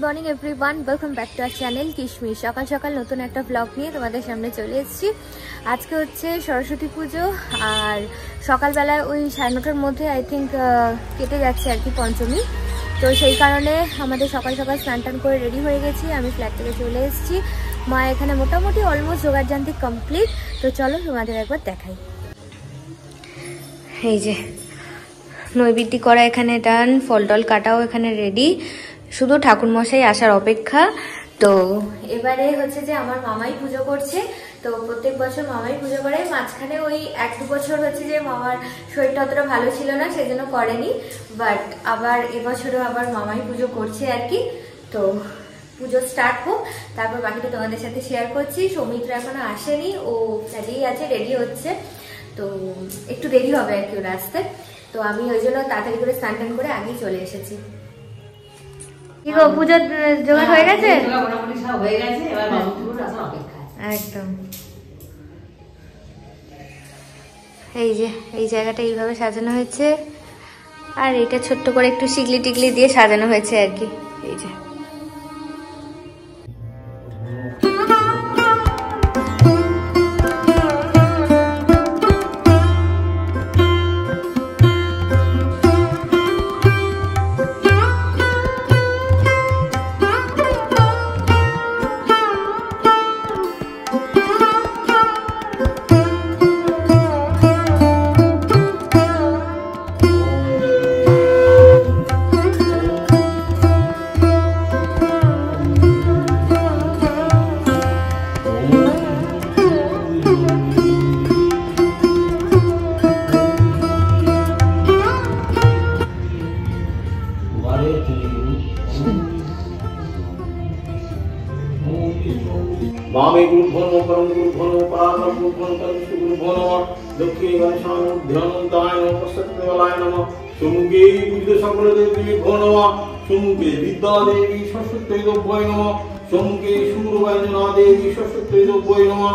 Morning everyone, welcome back to our channel কিশমিশ। সকাল সকাল নতুন একটা ব্লগ নিয়ে তোমাদের সামনে চলে এসেছি। আজকে হচ্ছে সরস্বতী পুজো, আর সকালবেলায় ওই 9:30টার মধ্যে আই থিঙ্ক কেটে যাচ্ছে আর কি পঞ্চমী। তো সেই কারণে আমাদের সকাল সকাল স্নান টান করে রেডি হয়ে গেছি। আমি ফ্ল্যাট থেকে চলে এসেছি। মা এখানে মোটামুটি অলমোস্ট যোগাড়যান্ত্রিক কমপ্লিট। তো চলো তোমাদের একবার দেখাই। এই যে নৈবেদ্য করা এখানে ডান, ফল টল কাটাও এখানে রেডি, শুধু ঠাকুরমশাই আসার অপেক্ষা। তো এবারে হচ্ছে যে আমার মামাই পুজো করছে। তো প্রত্যেক বছর মামাই পুজো করে, মাঝখানে ওই 1-2 বছর হচ্ছে যে মামার শরীরটা অতটা ভালো ছিল না, সেজন্য করেনি। বাট আবার এবছরও আবার মামাই পুজো করছে আর কি। তো পুজো স্টার্ট হোক, তারপর বাকিটা তোমাদের সাথে শেয়ার করছি। সৌমিত্র এখনো আসেনি, ও ফ্ল্যাটেই আছে, রেডি হচ্ছে। তো একটু দেরি হবে আর কি ওর আসতে। তো আমি ওই জন্য তাড়াতাড়ি করে স্নান টান করে আগেই চলে এসেছি। কি গো, পুজোর জোগাড় হয়ে গেছে? মোটামুটি সব হয়ে গেছে, এবার বাবুর আসার অপেক্ষা। একদম। এই যে এই জায়গাটা এইভাবে সাজানো হয়েছে, আর এটা ছোট্ট করে একটু শিগলি টিগলি দিয়ে সাজানো হয়েছে আর কি। এই যে वामे गुरुभ्यो नमः, परम गुरुभ्यो नमः, पराक्रम गुरुभ्यो नमः, परम गुरुभ्यो नमः, दक्षिणे गणेशाय ध्यानन्ताय नमः, पश्चात्तलाय नमः, सुमुखे विद्या सकल देवीभ्यो नमः, सुमुखे विद्या देवी सरस्वती देव्यै नमः, सुमुखे सूर्यवंदना देवी सरस्वती देव्यै नमः।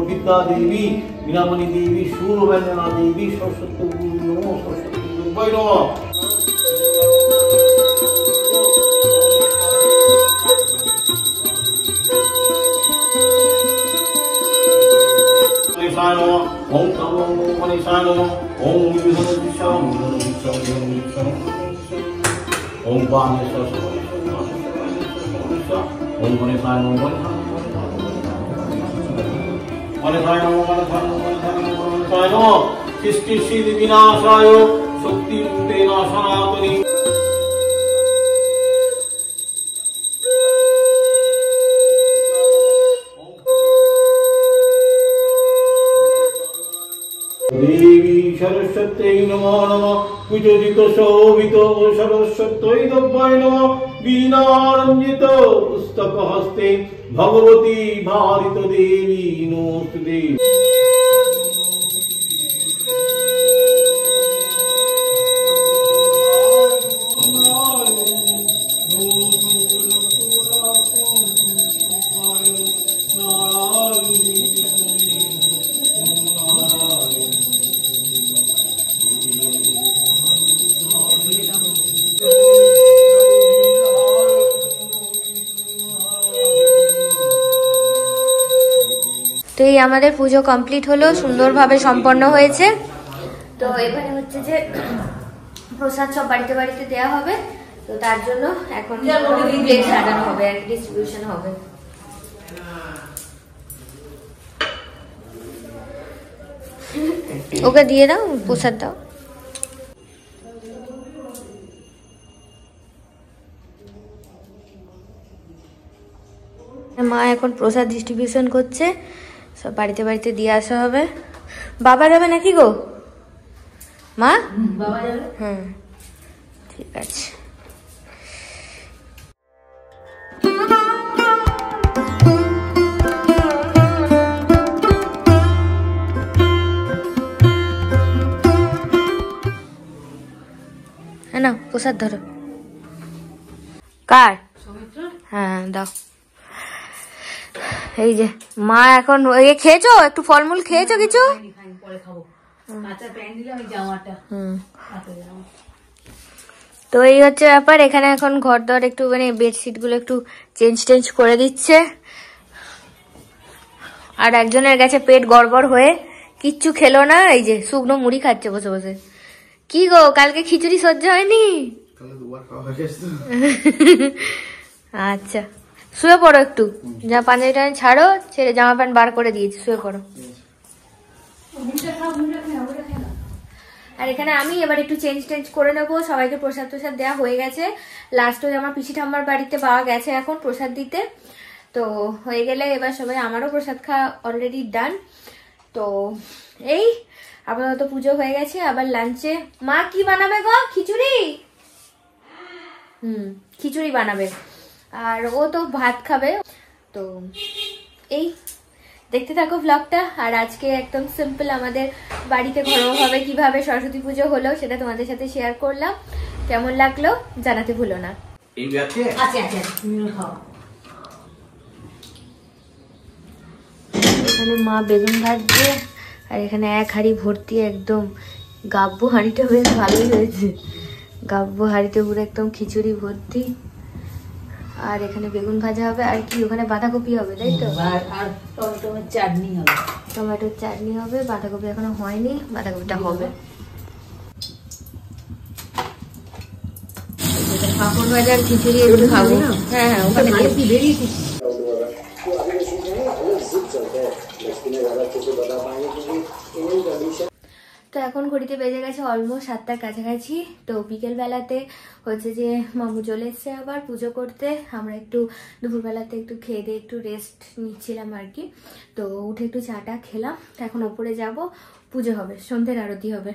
विद्या देवी मीनामणि देवी सूर्यवंदना देवी सरस्वती नमो सरस्वती देव्यै नमः। ओम नमो गणेशाय नमः। ओम विष्णु ओम पानेश्वर ओम गणेशाय नमः। गणेशाय नमः, गणेशाय नमः। सृष्टि सिद्धि विनाशाय शक्ति रूपेण सनातनी। देवी सरस्वत्यै नमो नमः। पूजित शोभित सरस्वत्यै देव्यै नमः। वीणारंजित पुस्तक हस्ते भगवती भारित देवी नमोस्तुते। তো এই আমাদের পুজো কমপ্লিট হলো, সুন্দরভাবে সম্পন্ন হয়েছে। তো এবারে হচ্ছে যে প্রসাদ সব বাড়িতে বাড়িতে দেওয়া হবে। তো তার জন্য এখন প্লেট সাজানো হবে আর ডিস্ট্রিবিউশন হবে। ওকে দিয়ে দাও, প্রসাদ দাও। মা এখন প্রসাদ ডিস্ট্রিবিউশন করছে, সব বাড়িতে বাড়িতে দিয়ে আসা হবে। বাবা যাবে নাকি গো মা? বাবা যাবে। হ্যাঁ ঠিক আছে। হ্যাঁ না প্রসাদ ধরো। কার? হ্যাঁ দাও। এই যে মা এখন খেয়েছো, একটু ফলমূল খেয়েছো কিছু? তো এই হচ্ছে ব্যাপার। এখানে এখন ঘর দর একটু মানে বেডশিট গুলো একটু চেঞ্জ করে দিচ্ছে। আর একজনের গেছে পেট গড়বড় হয়ে, কিচ্ছু খেলো না, এই যে শুকনো মুড়ি খাচ্ছে বসে বসে। কি গো, কালকে খিচুড়ি সহ্য হয়নি? আচ্ছা শুয়ে পড়ো একটু, যা পাঞ্জাবি টাঞ্জাবি ছাড়ো, ছেড়ে জামা প্যান্ট বার করে দিয়েছি, শুয়ে পড়ো। আর এখানে আমি এবার একটু চেঞ্জ করে নেবো। সবাইকে প্রসাদ দেওয়া হয়ে গেছে। লাস্ট ওই আমার পিসি ঠাম্মার বাড়িতে পাওয়া গেছে এখন প্রসাদ দিতে। তো হয়ে গেলে এবার সবাই, আমারও প্রসাদ খাওয়া অলরেডি ডান। তো এই আপাতত পুজো হয়ে গেছে। আবার লাঞ্চে মা কি বানাবে গো? খিচুড়ি। খিচুড়ি বানাবে, আর ও তো ভাত খাবে। তো এই দেখতে থাকো ব্লগটা। আর আজকে একদম সিম্পল আমাদের বাড়িতে ঘরোয়াভাবে কিভাবে সরস্বতী পুজো হলো সেটা তোমাদের সাথে শেয়ার করলাম। কেমন লাগলো জানাতে ভুলো না। এখানে মা বেগুন ভাজছে, আর এখানে এক হাঁড়ি ভর্তি একদম গাব্বু হাঁড়িটা বেশ ভালোই হয়েছে। গাব্বু হাঁড়িতে পুরো একদম খিচুড়ি ভর্তি। আর এখানে বেগুন ভাজা হবে, আর কি ওখানে বাঁধাকপি হবে, তাই তো? আর টমেটোর চাটনি হবে। টমেটোর চাটনি হবে, বাঁধাকপি এখনো হয়নি, বাঁধাকপিটা হবে। পাঁপড় ভাজার খিচুড়ি একটু খাবো। হ্যাঁ হ্যাঁ ওখানে বেরিয়েছি। তো এখন ঘড়িতে বেজে গেছে অলমোস্ট 7টার কাছাকাছি। তো বিকেল বেলাতে হচ্ছে যে মামু চলে এসছে আবার পুজো করতে। আমরা একটু দুপুরবেলাতে একটু খেয়ে দিয়ে একটু রেস্ট নিচ্ছিলাম আর কি। তো উঠে একটু চাটা খেলাম। তো এখন ওপরে যাব, পুজো হবে, সন্ধ্যের আরতি হবে।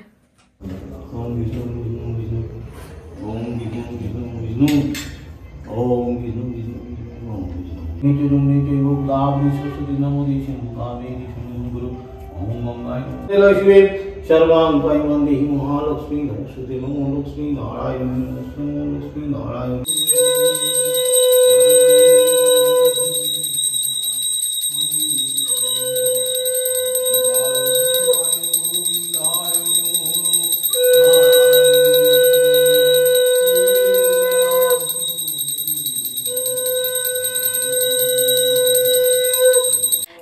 सर्वां वैवन्देहि महालक्ष्मी नमोस्तुते नमो लक्ष्मी नारायण नमो Lakshmi Narayan.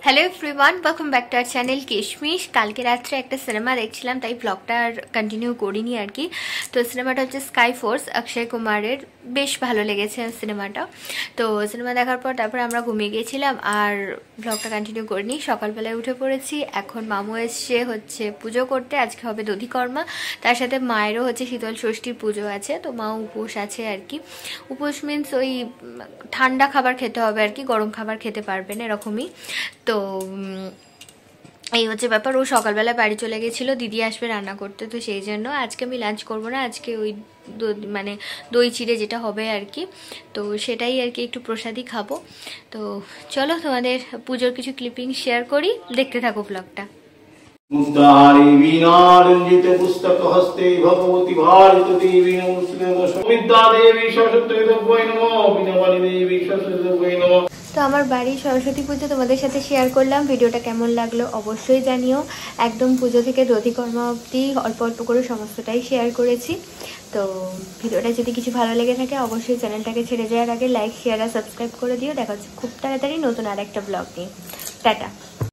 Hello everyone, welcome back to our channel কিশমিশ। কালকে রাত্রে একটা সিনেমা দেখছিলাম, তাই ব্লগটা আর কন্টিনিউ করিনি আর কি। তো সিনেমাটা হচ্ছে স্কাই ফোর্স, অক্ষয় কুমারের। বেশ ভালো লেগেছে সিনেমাটা। তো সিনেমা দেখার পর তারপর আমরা ঘুমিয়ে গিয়েছিলাম, আর ব্লগটা কন্টিনিউ করিনি। সকালবেলায় উঠে পড়েছি। এখন মামু এসছে হচ্ছে পুজো করতে, আজকে হবে দধিকর্মা। তার সাথে মায়েরও হচ্ছে শীতল ষষ্ঠীর পুজো আছে, তো মা উপোস আছে আর কি। উপোস মিনস ওই ঠান্ডা খাবার খেতে হবে আর কি, গরম খাবার খেতে পারবে না এরকমই। তো এই হচ্ছে ব্যাপার। ও সকালবেলা বাড়ি চলে গেছিলো, দিদি আসবে রান্না করতে, তো সেই জন্য আজকে আমি লাঞ্চ করবো না। আজকে ওই মানে দই চিড়ে যেটা হবে আর কি, তো সেটাই আর কি, একটু প্রসাদই খাবো। তো চলো তোমাদের পুজোর কিছু ক্লিপিং শেয়ার করি, দেখতে থাকো ব্লগটা। मुद्रारे वीणारंजित पुस्तक हस्ते भगवती भारत देवी नमो विद्या देवी सरस्वती देवी नमो विनवानी देवी सरस्वती देवी नमो। তো আমার বাড়ির সরস্বতী পুজো তোমাদের সাথে শেয়ার করলাম। ভিডিওটা কেমন লাগলো অবশ্যই জানিও। একদম পুজো থেকে দধিকর্মা অবধি অল্প অল্প করে সমস্তটাই শেয়ার করেছি। তো ভিডিওটা যদি কিছু ভালো লেগে থাকে অবশ্যই চ্যানেলটাকে ছেড়ে যাওয়ার আগে লাইক, শেয়ার আর সাবস্ক্রাইব করে দিও। দেখা হচ্ছে খুব তাড়াতাড়ি নতুন আর একটা ব্লগ নিয়ে। টাটা।